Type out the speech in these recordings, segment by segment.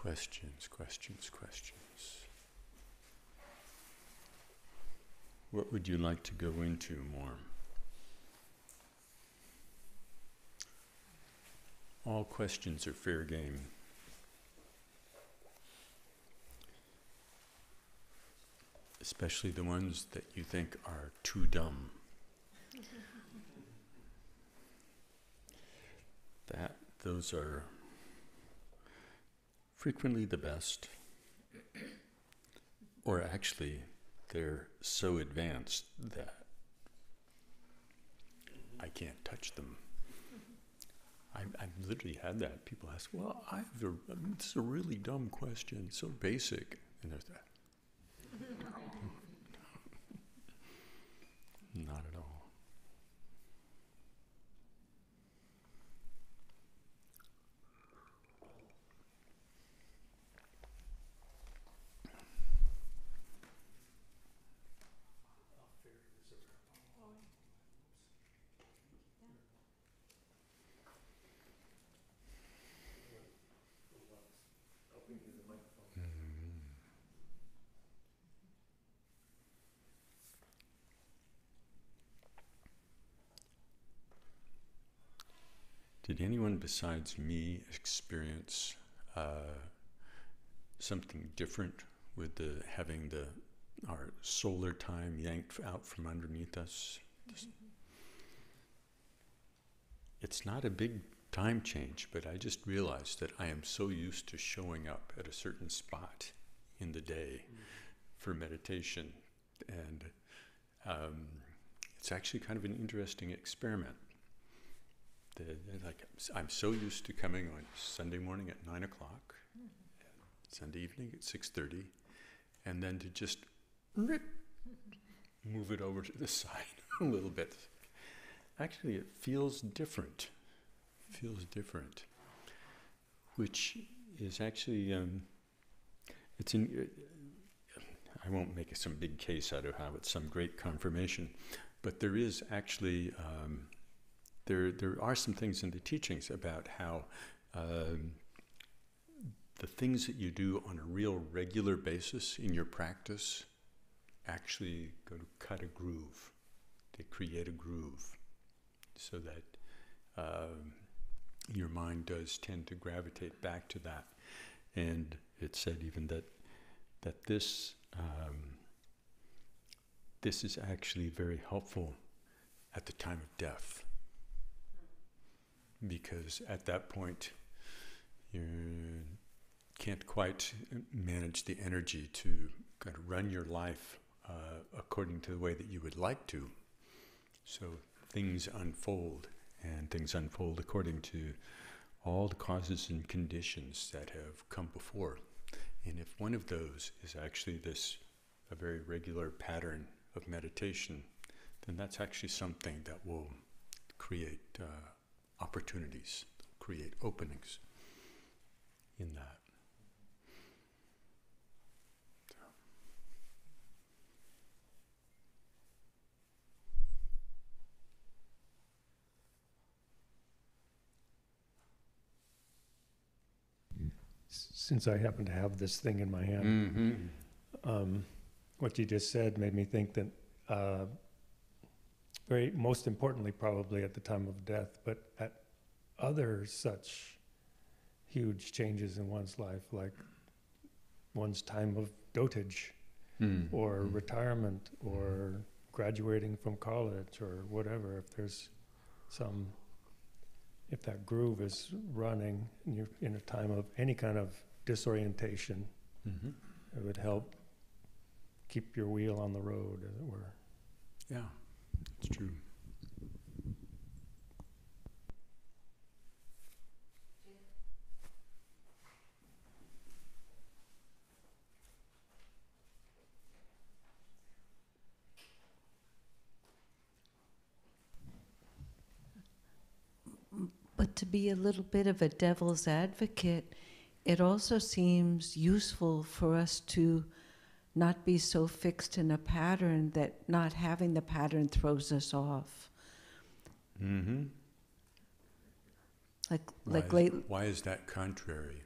Questions, questions, questions. What would you like to go into more? All questions are fair game. Especially the ones that you think are too dumb. Those are frequently the best. Or actually, they're so advanced that I can't touch them. I've literally had that. People ask, well, this is a really dumb question, so basic. And there's that. Not at all. Did anyone besides me experience something different with having our solar time yanked out from underneath us? It's not a big time change, but I just realized that I am so used to showing up at a certain spot in the day for meditation, and it's actually kind of an interesting experiment. I'm so used to coming on Sunday morning at 9 o'clock, Sunday evening at 6:30, and then to just move it over to the side a little bit. Actually, it feels different. Which is actually, I won't make some big case out of how it's some great confirmation, but there is actually, there are some things in the teachings about how the things that you do on a real regular basis in your practice actually go to cut a groove. They create a groove so that your mind does tend to gravitate back to that. And it said even that this is actually very helpful at the time of death. Because at that point, you can't quite manage the energy to kind of run your life according to the way that you would like to. So things unfold, and things unfold according to all the causes and conditions that have come before. And if one of those is actually a very regular pattern of meditation, then that's actually something that will create opportunities, create openings in that. Since I happen to have this thing in my hand, what you just said made me think that most importantly probably at the time of death, but at other such huge changes in one's life, like one's time of dotage or retirement or graduating from college or whatever, if that groove is running and you're in a time of any kind of disorientation, it would help keep your wheel on the road, as it were. Yeah, it's true. But to be a little bit of a devil's advocate, it also seems useful for us to not be so fixed in a pattern that not having the pattern throws us off. Why is that contrary?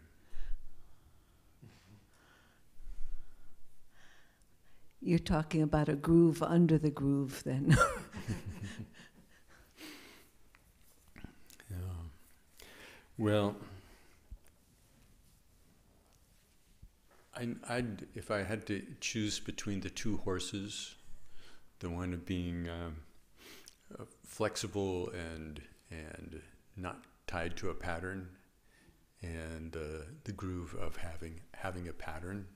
You're talking about a groove under the groove, then. Yeah. Well, if I had to choose between the two horses, the one of being flexible and not tied to a pattern, and the groove of having a pattern,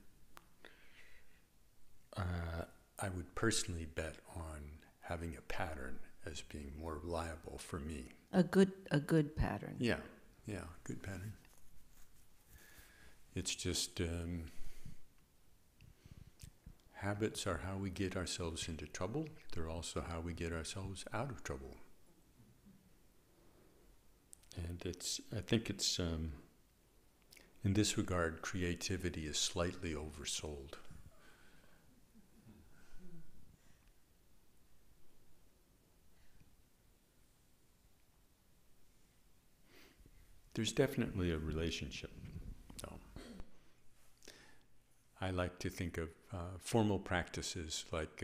I would personally bet on having a pattern as being more reliable for me. A good pattern. Yeah, good pattern. It's just habits are how we get ourselves into trouble. They're also how we get ourselves out of trouble. And I think it's, in this regard, creativity is slightly oversold. There's definitely a relationship, though. I like to think of formal practices like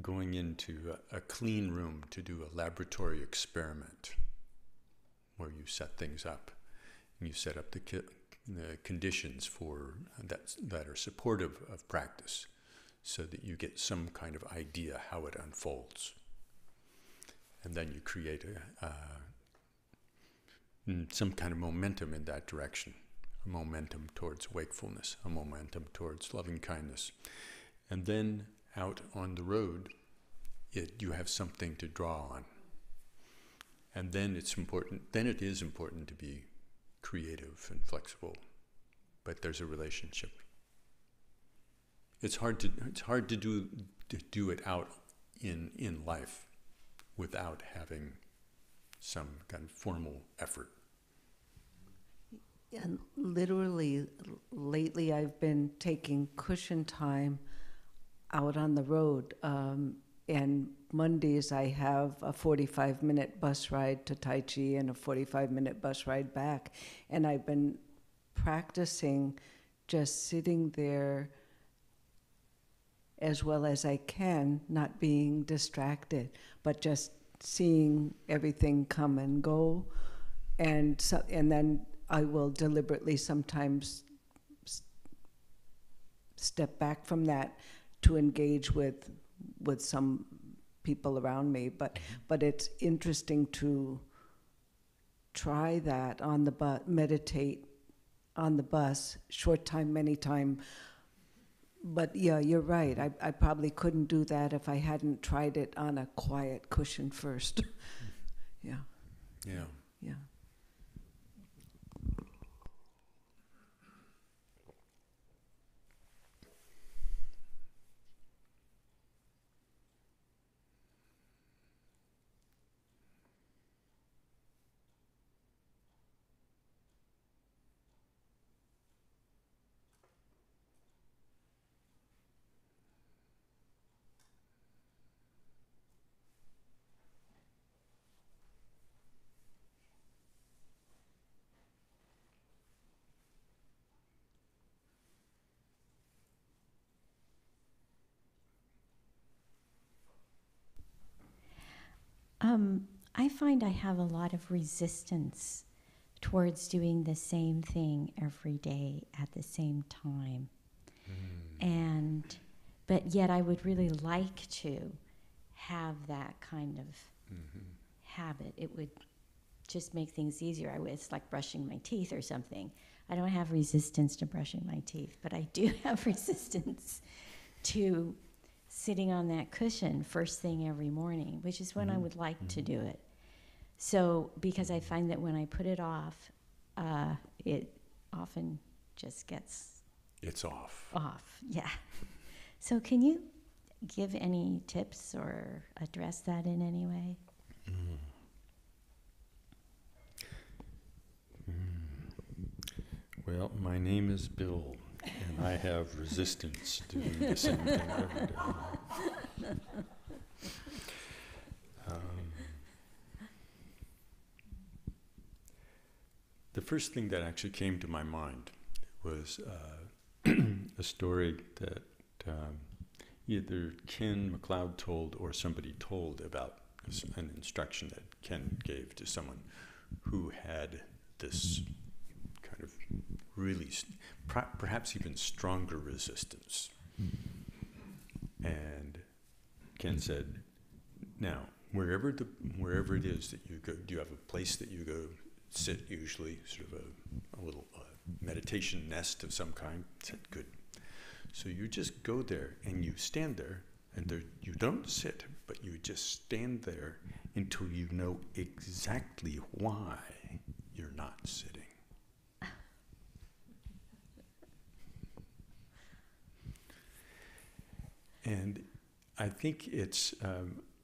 going into a clean room to do a laboratory experiment where you set things up and you set up the conditions for that are supportive of practice so that you get some kind of idea how it unfolds. And then you create some kind of momentum in that direction, a momentum towards wakefulness, a momentum towards loving kindness. And then out on the road, you have something to draw on. And then it is important to be creative and flexible, but there's a relationship. It's hard to do it out in life without having some kind of formal effort. And literally, lately I've been taking cushion time out on the road. And Mondays I have a 45-minute bus ride to Tai Chi and a 45-minute bus ride back. And I've been practicing just sitting there as well as I can, not being distracted, but just seeing everything come and go. And then I will deliberately sometimes step back from that to engage with some people around me. But it's interesting to try that on the bus, meditate on the bus, short time, many time. But yeah, you're right. I probably couldn't do that if I hadn't tried it on a quiet cushion first. Yeah. Yeah. Yeah. I find I have a lot of resistance towards doing the same thing every day at the same time. But yet I would really like to have that kind of habit. It would just make things easier. It's like brushing my teeth or something. I don't have resistance to brushing my teeth, but I do have resistance to sitting on that cushion first thing every morning, which is when I would like to do it. So, because I find that when I put it off, it often just gets... It's off. Off, yeah. So can you give any tips or address that in any way? Well, my name is Bill, and I have resistance to doing the same thing every day. The first thing that actually came to my mind was a story that either Ken MacLeod told or somebody told about an instruction that Ken gave to someone who had this kind of really, perhaps even stronger resistance. And Ken said, now, wherever it is that you go, do you have a place that you go sit usually, sort of a little meditation nest of some kind? I said, good. So you just go there and you stand there, and there, you don't sit, but you just stand there until you know exactly why you're not sitting. And I think it's,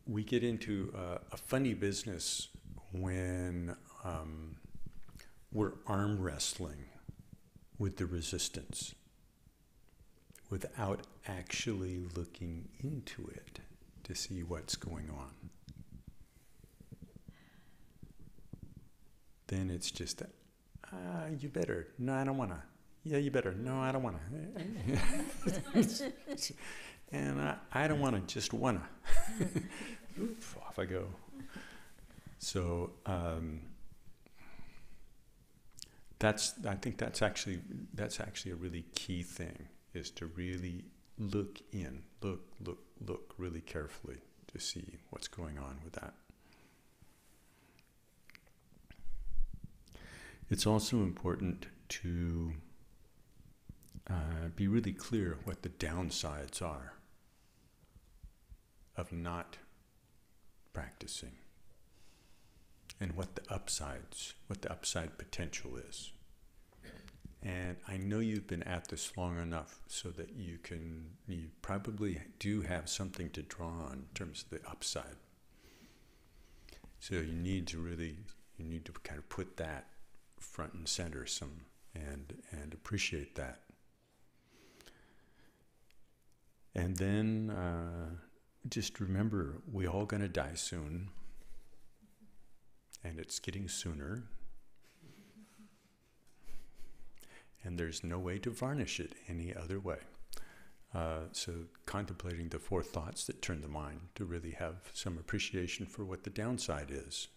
we get into a funny business when we're arm wrestling with the resistance without actually looking into it to see what's going on. Then it's just, you better. No, I don't want to. Yeah, you better. No, I don't want to. And I don't want to, just want to. Oof, off I go. So I think that's actually a really key thing, is to really look really carefully to see what's going on with that. It's also important to be really clear what the downsides are of not practicing, and what the upside potential is. And I know you've been at this long enough so that you probably do have something to draw on in terms of the upside. So you need to kind of put that front and center and appreciate that. And then just remember, we're all going to die soon, and it's getting sooner. And there's no way to varnish it any other way. So contemplating the four thoughts that turn the mind, to really have some appreciation for what the downside is.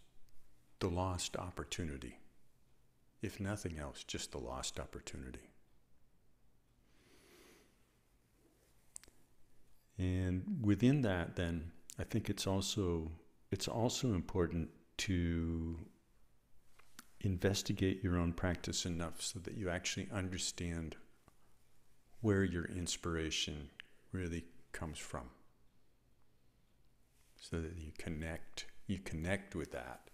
The lost opportunity. If nothing else, just the lost opportunity. And within that, then, I think it's also important to investigate your own practice enough so that you actually understand where your inspiration really comes from, so that you connect with that.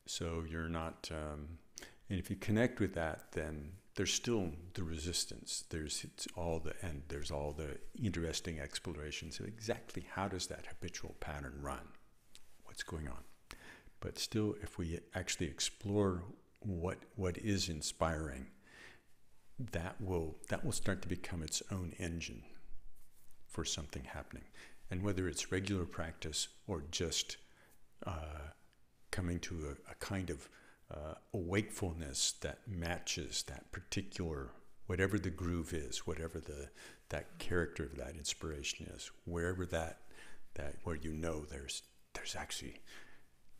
So you're not, and if you connect with that, then there's still the resistance. There's all the interesting explorations of exactly how does that habitual pattern run, what's going on. But still, if we actually explore what is inspiring, that will start to become its own engine for something happening. And whether it's regular practice or just coming to a kind of a wakefulness that matches that particular, whatever the groove is, whatever that character of that inspiration is, wherever that where you know there's actually,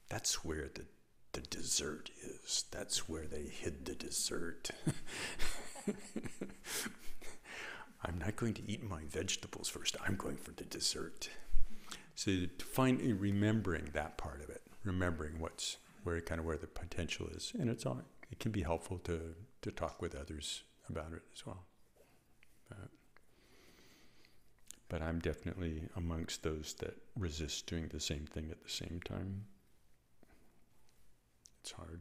that's where the dessert is. That's where they hid the dessert. I'm not going to eat my vegetables first. I'm going for the dessert. So to remembering that part of it, remembering where the potential is, and it can be helpful to talk with others about it as well. But I'm definitely amongst those that resist doing the same thing at the same time. It's hard.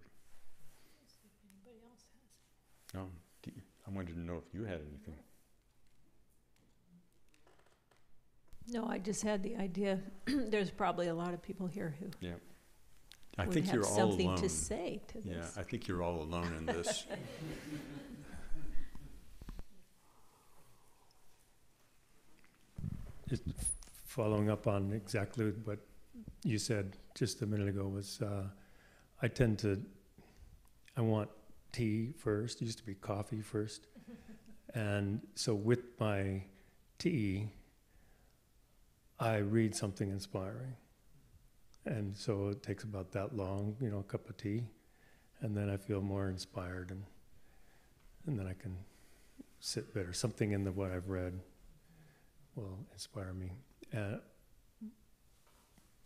Anybody else has? Oh, I wanted to know if you had anything. No, I just had the idea. There's probably a lot of people here who Yeah. I would think have you're all something alone. to say to Yeah, this. I think you're all alone in this. Just following up on exactly what you said just a minute ago was, I want tea first. It used to be coffee first. And so with my tea, I read something inspiring. And so it takes about that long, a cup of tea. And then I feel more inspired, and then I can sit better. Something in what I've read will inspire me.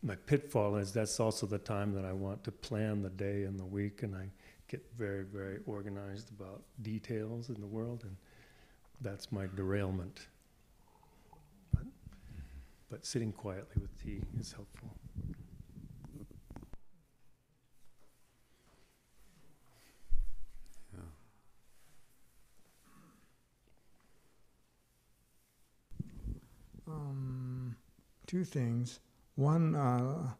My pitfall is that's also the time that I want to plan the day and the week, and I get very, very organized about details in the world, and that's my derailment. But sitting quietly with tea is helpful. Two things. One,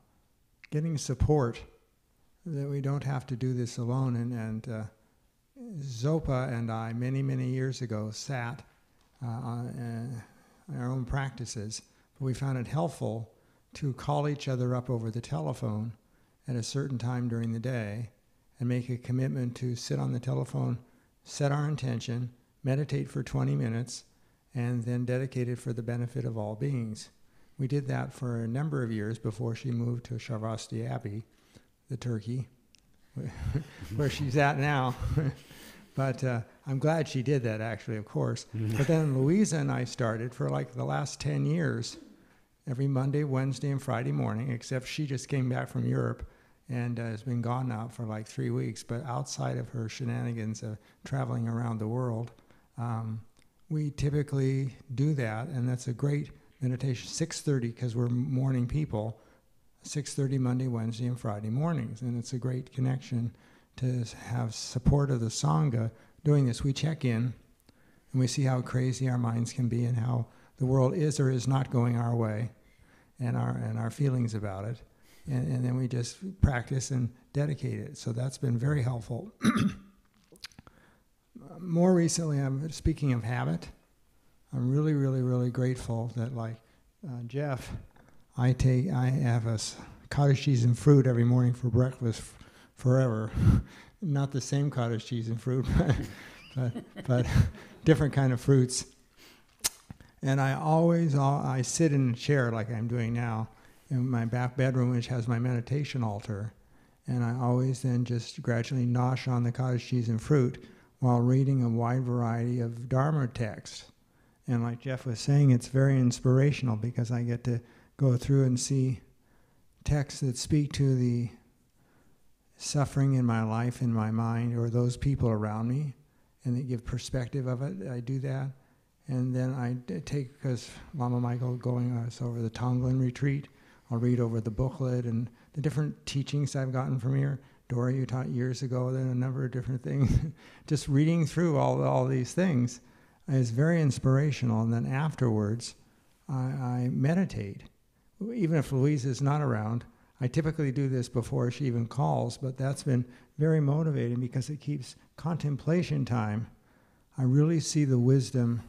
getting support, that we don't have to do this alone. And Zopa and I, many, many years ago, sat on our own practices. But we found it helpful to call each other up over the telephone at a certain time during the day and make a commitment to sit on the telephone, set our intention, meditate for 20 minutes, and then dedicate it for the benefit of all beings. We did that for a number of years before she moved to Sharvasti Abbey, the Turkey, where she's at now. But I'm glad she did that, actually, of course. But then Louisa and I started for like the last 10 years, every Monday, Wednesday, and Friday morning, except she just came back from Europe and has been gone now for like 3 weeks. But outside of her shenanigans of traveling around the world, we typically do that, and that's a great meditation. 6:30, because we're morning people, 6:30 Monday, Wednesday, and Friday mornings, and it's a great connection to have support of the Sangha doing this. We check in, and we see how crazy our minds can be and how the world is or is not going our way, and our feelings about it, and then we just practice and dedicate it. So that's been very helpful. More recently, I'm speaking of habit. I'm really, really, really grateful that, like Jeff, I have cottage cheese and fruit every morning for breakfast forever. Not the same cottage cheese and fruit, but different kind of fruits. And I sit in a chair like I'm doing now in my back bedroom, which has my meditation altar, and I always then just gradually nosh on the cottage cheese and fruit while reading a wide variety of Dharma texts. And like Jeff was saying, it's very inspirational because I get to go through and see texts that speak to the suffering in my life, in my mind, or those people around me, and they give perspective of it. I do that. And then I take, because Lama Michael going us over the Tonglen retreat, I'll read over the booklet and the different teachings I've gotten from here. Dora, you taught years ago, then a number of different things. Just reading through all these things is very inspirational. And then afterwards, I meditate. Even if Louise is not around, I typically do this before she even calls, but that's been very motivating because it keeps contemplation time. I really see the wisdom,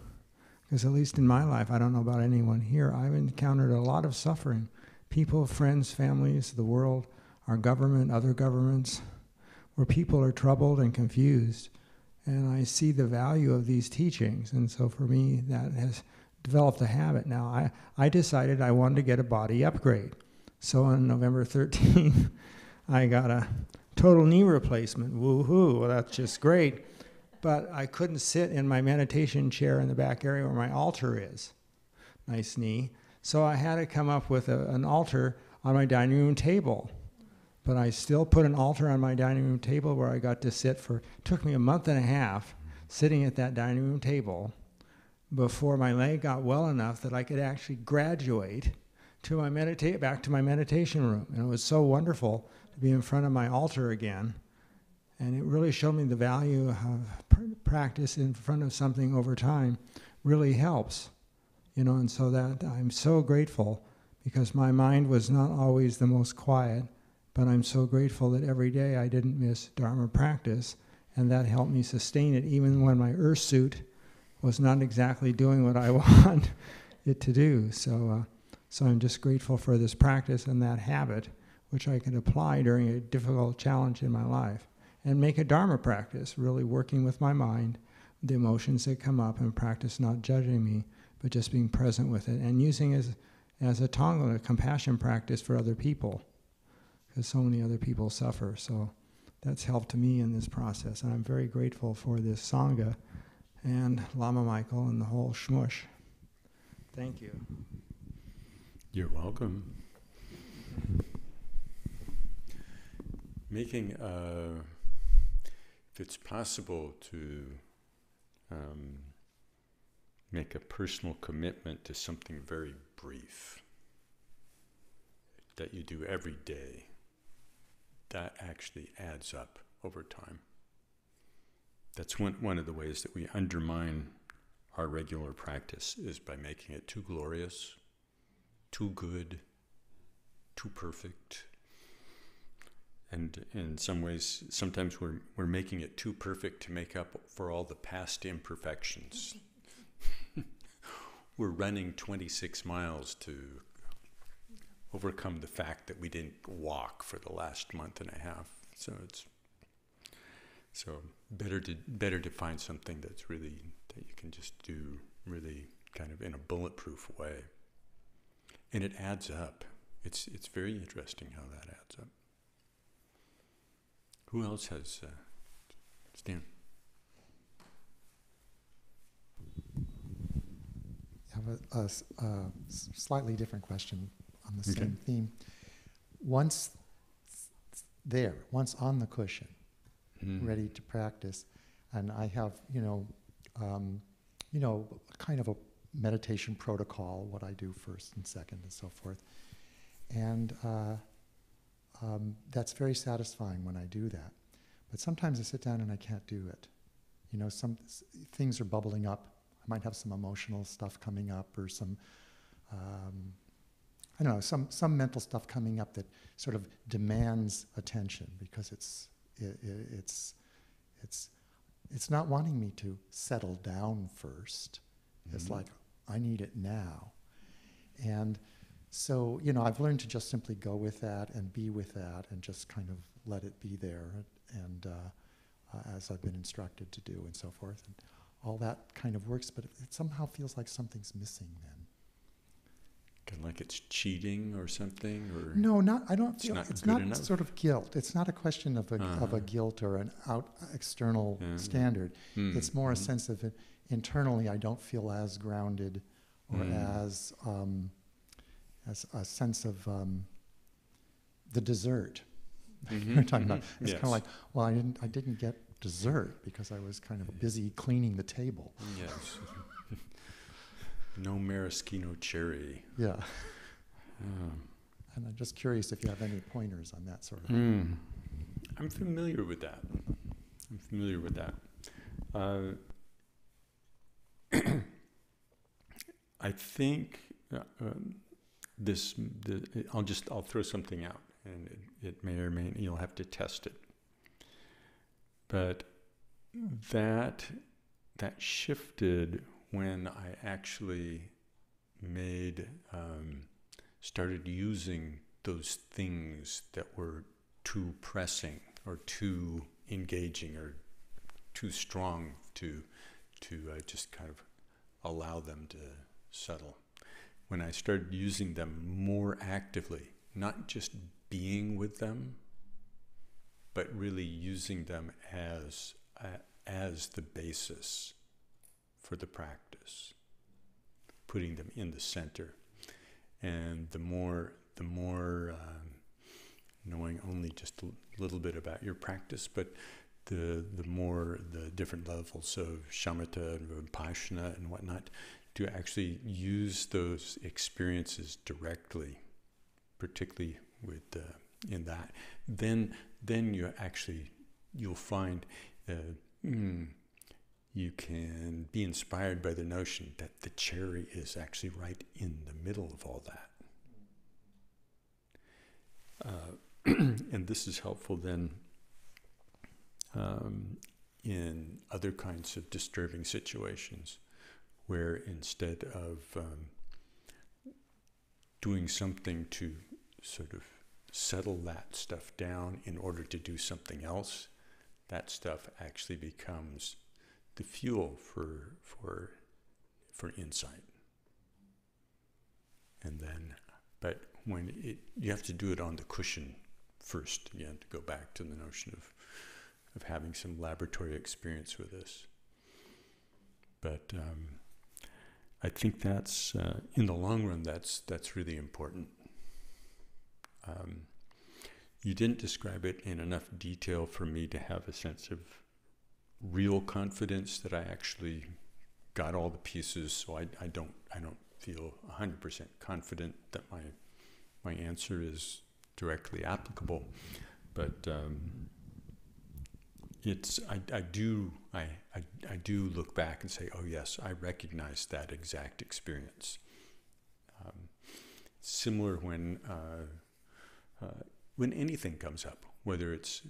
because at least in my life, I don't know about anyone here, I've encountered a lot of suffering. People, friends, families, the world, our government, other governments, where people are troubled and confused. And I see the value of these teachings. And so for me, that has developed a habit. Now, I decided I wanted to get a body upgrade. So on November 13th, I got a total knee replacement. Woohoo, well, that's just great. But I couldn't sit in my meditation chair in the back area where my altar is. Nice knee. So I had to come up with an altar on my dining room table. But I still put an altar on my dining room table where I got to sit for, it took me a month and a half sitting at that dining room table before my leg got well enough that I could actually graduate to my back to my meditation room. And it was so wonderful to be in front of my altar again. And it really showed me the value of practice in front of something over time really helps. And so that I'm so grateful, because my mind was not always the most quiet. But I'm so grateful that every day I didn't miss Dharma practice, and that helped me sustain it even when my earth suit was not exactly doing what I want it to do. So I'm just grateful for this practice and that habit, which I could apply during a difficult challenge in my life, and make a Dharma practice, really working with my mind, the emotions that come up and practice not judging me, but just being present with it and using it as a tonglen, a compassion practice for other people, because so many other people suffer. So that's helped me in this process, and I'm very grateful for this Sangha and Lama Michael and the whole shmush. Thank you. You're welcome. Making, if it's possible to make a personal commitment to something very brief that you do every day, that actually adds up over time. That's one of the ways that we undermine our regular practice, is by making it too glorious, too good, too perfect. And in some ways, sometimes we're making it too perfect to make up for all the past imperfections. We're running 26 miles to overcome the fact that we didn't walk for the last month and a half. So it's better to find something that's really, that you can just do really kind of in a bulletproof way. And it adds up. It's very interesting how that adds up. Who else has Stan? I have a slightly different question on the same theme. Once on the cushion, ready to practice, and I have, kind of a meditation protocol, what I do first and second and so forth. And that's very satisfying when I do that. But sometimes I sit down and I can't do it. Some things are bubbling up. I might have some emotional stuff coming up, or some, some mental stuff coming up that sort of demands attention, because it's not wanting me to settle down first. It's like, I need it now. And so, I've learned to just simply go with that and be with that and just kind of let it be there, and as I've been instructed to do and so forth. And all that kind of works, but it somehow feels like something's missing then. Kind of like it's cheating or something, or no, I don't feel it's not enough? Sort of guilt. It's not a question of a guilt or an external standard. It's more a sense of it. Internally, I don't feel as grounded or as a sense of the dessert. We're talking about. It's kind of like, well, I didn't get dessert because I was kind of busy cleaning the table. Yes. No maraschino cherry. Yeah. And I'm just curious if you have any pointers on that sort of. I'm familiar with that. I think I'll throw something out, and it may or may, you'll have to test it. But that shifted when I actually started using those things that were too pressing or too engaging or too strong to just kind of allow them to settle. When I started using them more actively, not just being with them, but really using them as the basis for the practice, putting them in the center. And the more knowing only just a little bit about your practice, but the more the different levels of shamatha and vipassana and whatnot, to actually use those experiences directly, particularly with in that, then you'll find you can be inspired by the notion that the cherry is actually right in the middle of all that. And this is helpful then in other kinds of disturbing situations, where instead of doing something to sort of settle that stuff down in order to do something else, that stuff actually becomes the fuel for insight. And then, but you have to do it on the cushion first, again, to go back to the notion of having some laboratory experience with this. But I think that's, in the long run, that's really important. You didn't describe it in enough detail for me to have a sense of real confidence that I actually got all the pieces, so I don't feel 100% confident that my answer is directly applicable. But I do look back and say, oh yes, I recognize that exact experience. Similar when anything comes up, whether it's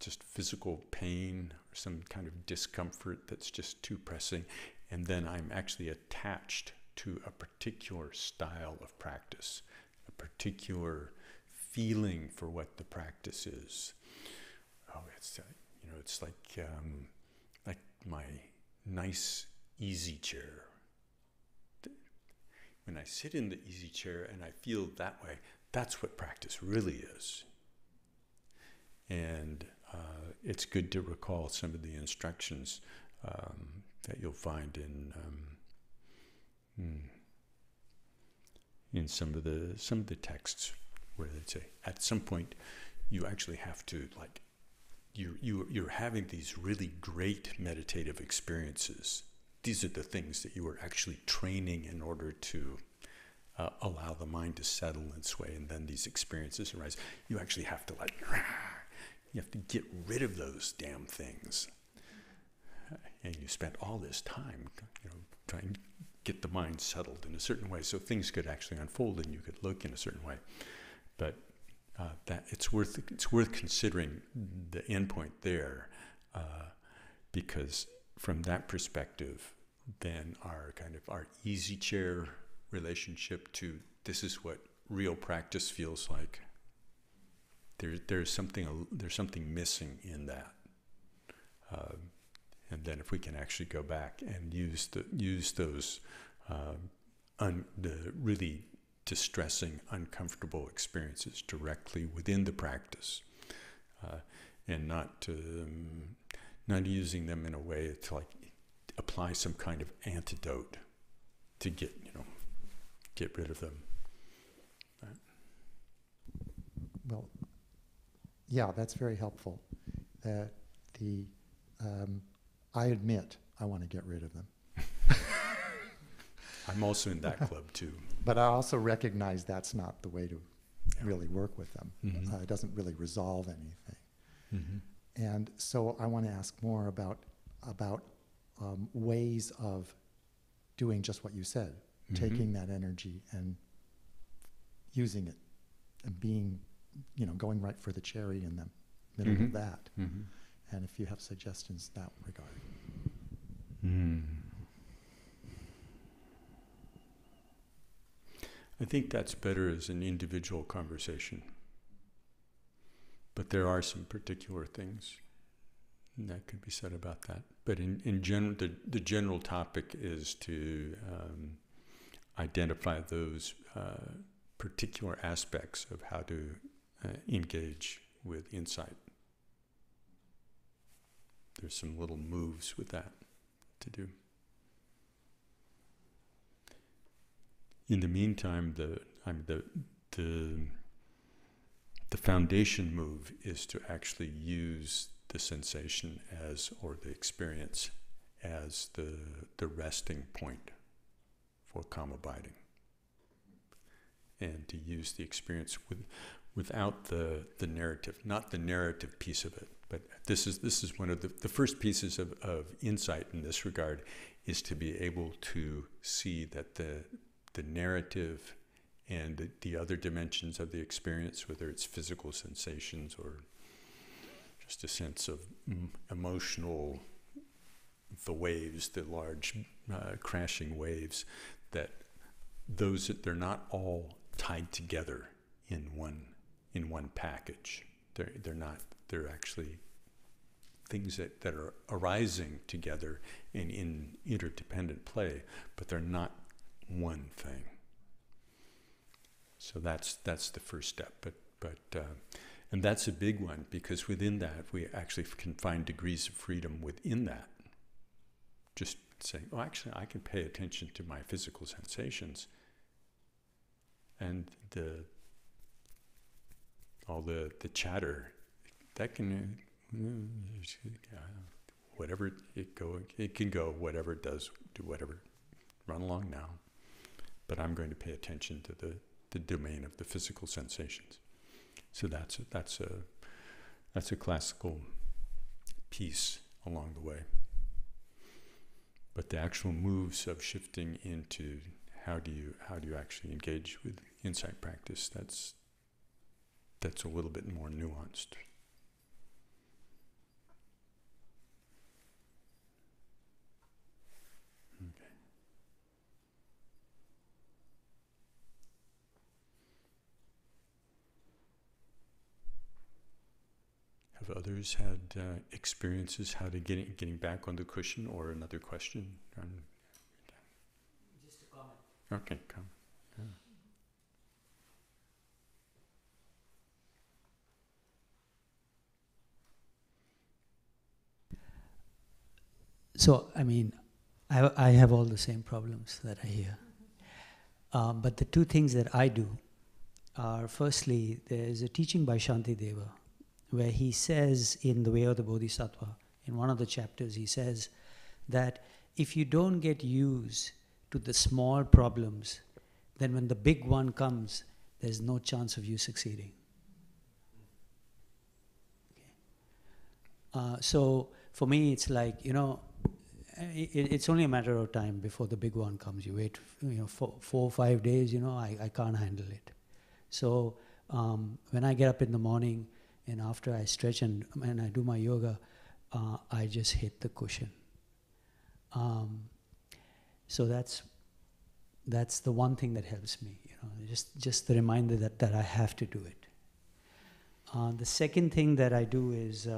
just physical pain or some kind of discomfort that's just too pressing, and then I'm actually attached to a particular style of practice, a particular feeling for what the practice is. Oh, it's like my nice easy chair. When I sit in the easy chair and I feel that way, that's what practice really is. And it's good to recall some of the instructions that you'll find in some of the texts, where they say at some point you actually have to, like, you're having these really great meditative experiences. These are the things that you are actually training in order to allow the mind to settle in its way, and then these experiences arise. You actually have to you have to get rid of those damn things. And you spent all this time, trying to get the mind settled in a certain way so things could actually unfold and you could look in a certain way. But that it's worth considering the endpoint there, because from that perspective, then our easy chair relationship to this is what real practice feels like. There's something missing in that, and then if we can actually go back and use those the really distressing, uncomfortable experiences directly within the practice, and not using them in a way to apply some kind of antidote to get rid of them. Well, yeah, that's very helpful. I admit I want to get rid of them. I'm also in that club too. But I also recognize that's not the way to really work with them. Mm-hmm. It doesn't really resolve anything. Mm-hmm. And so I want to ask more about ways of doing just what you said, Mm-hmm. taking that energy and using it and being, going right for the cherry in the middle Mm-hmm. of that. Mm-hmm. And if you have suggestions in that regard. Mm. I think that's better as an individual conversation. But there are some particular things that could be said about that. But in general, the general topic is to identify those particular aspects of how to engage with insight. There's some little moves with that to do. In the meantime, the foundation move is to actually use the sensation or the experience as the resting point for calm abiding, and to use the experience without the narrative, not the narrative piece of it. But this is one of the first pieces of insight in this regard, is to be able to see that the narrative and the other dimensions of the experience, whether it's physical sensations or just a sense of emotional, the waves, the large crashing waves, that they're not all tied together in one package. They're not. They're actually things that are arising together and in interdependent play, but they're not one thing. So that's the first step. And that's a big one, because within that we actually can find degrees of freedom within that. Just saying, oh, actually, I can pay attention to my physical sensations, and all the chatter that can whatever it can go, whatever it does, do whatever, run along now. But I'm going to pay attention to the domain of the physical sensations. So that's a classical piece along the way. But the actual moves of shifting into how do you actually engage with insight practice, that's a little bit more nuanced. Okay. Have others had experiences how to getting back on the cushion, or another question? Just a comment. Okay, come. Yeah. So, I mean, I have all the same problems that I hear. But the two things that I do are, firstly, there's a teaching by Shantideva where he says in The Way of the Bodhisattva, in one of the chapters, he says that if you don't get used to the small problems, then when the big one comes, there's no chance of you succeeding. Okay. So for me, it's like, it's only a matter of time before the big one comes. You wait, 4 or 5 days, I can't handle it. So when I get up in the morning and after I stretch and I do my yoga, I just hit the cushion. So that's the one thing that helps me, just the reminder that I have to do it. The second thing that I do is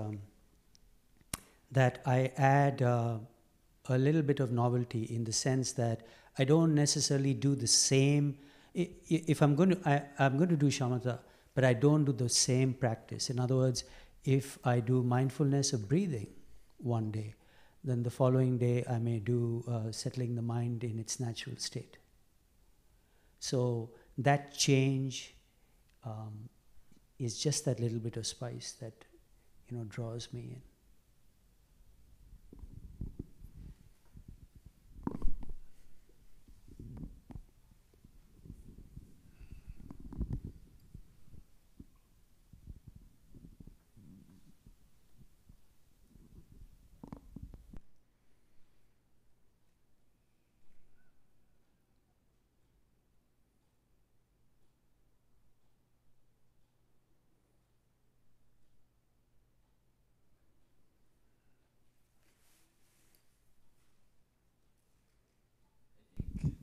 that I add a little bit of novelty, in the sense that I don't necessarily do the same. If I'm going to do shamatha, but I don't do the same practice. In other words, if I do mindfulness of breathing one day, then the following day I may do settling the mind in its natural state. So that change is just that little bit of spice that draws me in.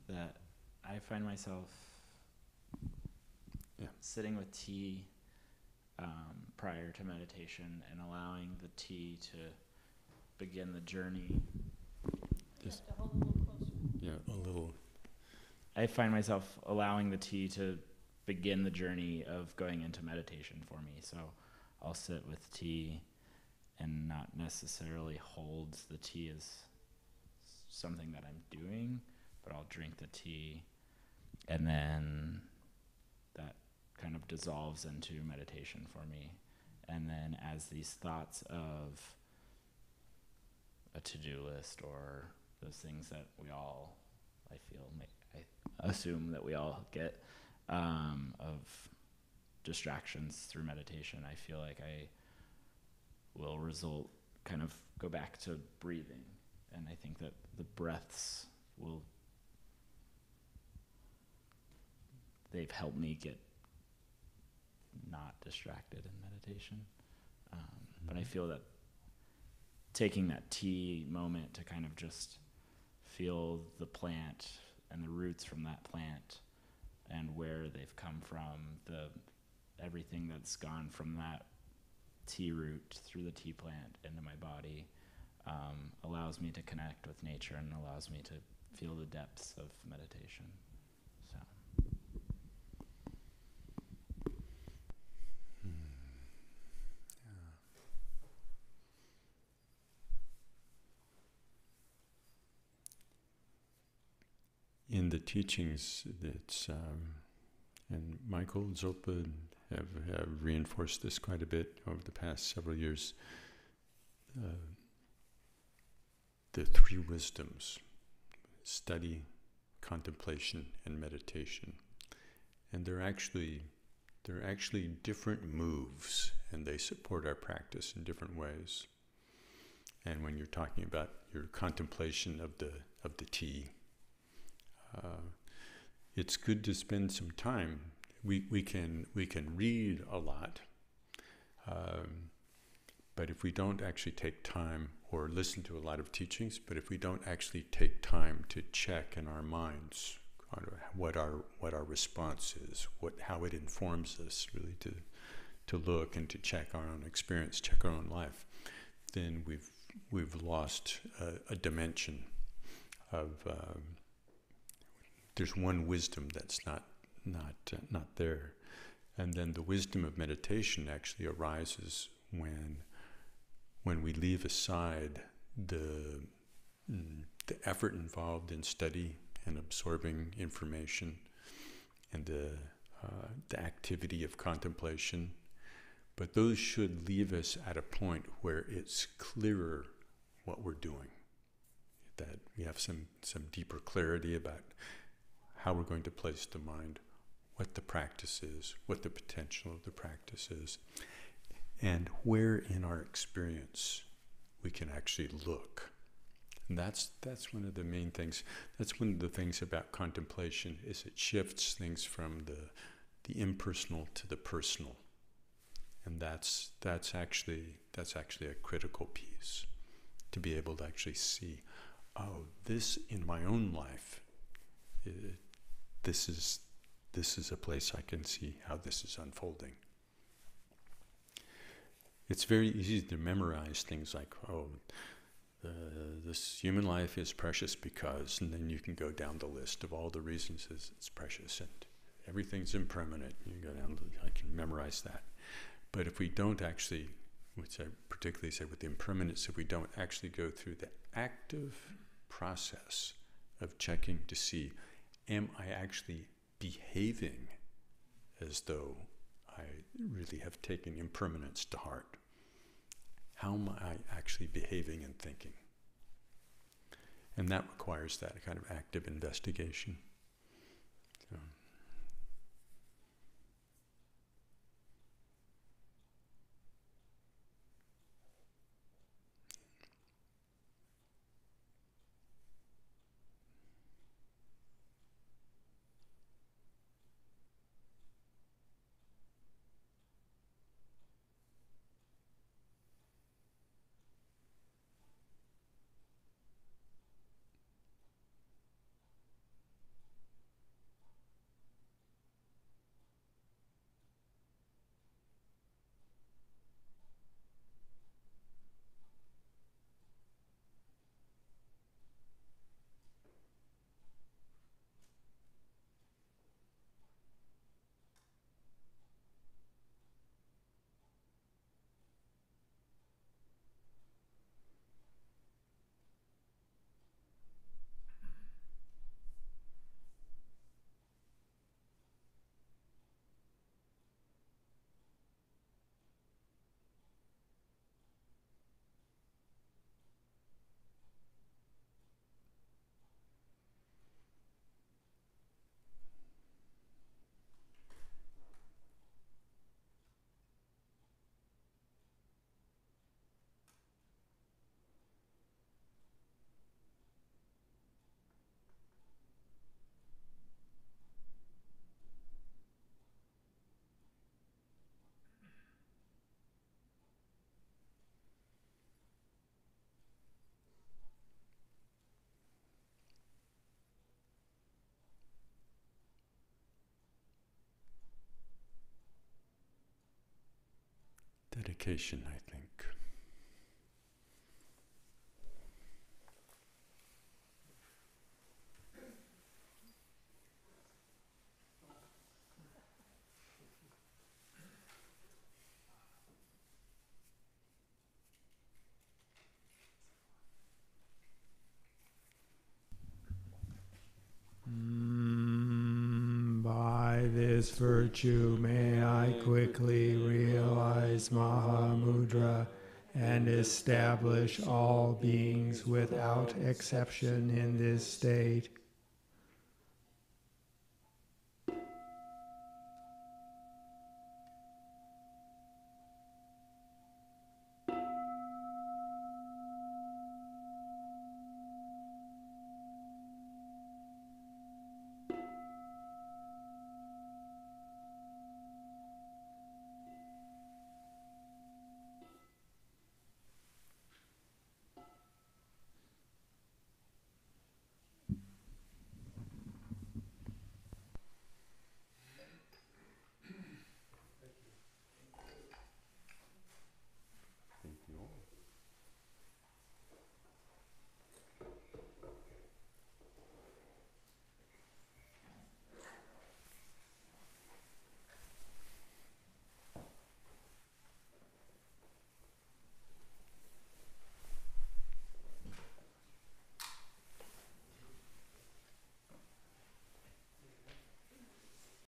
That I find myself sitting with tea prior to meditation and allowing the tea to begin the journey. Just to hold a little closer. Yeah, a little. I find myself allowing the tea to begin the journey of going into meditation for me. So I'll sit with tea and not necessarily hold the tea as something that I'm doing, but I'll drink the tea, and then that kind of dissolves into meditation for me. And then as these thoughts of a to-do list, or those things that we all, I assume that we all get, of distractions through meditation, I feel like I will kind of go back to breathing. And I think that the breaths they've helped me get not distracted in meditation. But I feel that taking that tea moment to kind of just feel the plant and the roots from that plant and where they've come from, everything that's gone from that tea root through the tea plant into my body allows me to connect with nature and allows me to feel the depths of meditation. So. In the teachings, it's and Michael and Zopa have reinforced this quite a bit over the past several years. The three wisdoms: study, contemplation, and meditation. And they're actually different moves, and they support our practice in different ways. And when you're talking about your contemplation of the tea, it's good to spend some time. We can read a lot, but if we don't actually take time, or listen to a lot of teachings, but if we don't actually take time to check in our minds on what our response is, how it informs us, really to look and to check our own experience, check our own life, then we've lost a dimension of. There's one wisdom that's not there, and then the wisdom of meditation actually arises when we leave aside the effort involved in study and absorbing information, and the activity of contemplation, but those should leave us at a point where it's clearer what we're doing, that we have some deeper clarity about how we're going to place the mind, what the practice is, what the potential of the practice is, and where in our experience we can actually look. And that's one of the main things. That's one of the things about contemplation, is it shifts things from the impersonal to the personal. And that's actually a critical piece, to be able to actually see, oh, this in my own life, this is a place I can see how this is unfolding. It's very easy to memorize things like, oh, this human life is precious because, and then you can go down the list of all the reasons it's precious, and everything's impermanent. You go down, I can memorize that. But if we don't actually, which I particularly say with the impermanence, if we don't actually go through the active process of checking to see, am I actually behaving as though I really have taken impermanence to heart? How am I actually behaving and thinking? And that requires that kind of active investigation. So. dedication, I think. By this virtue may I quickly realize Mahamudra and establish all beings without exception in this state.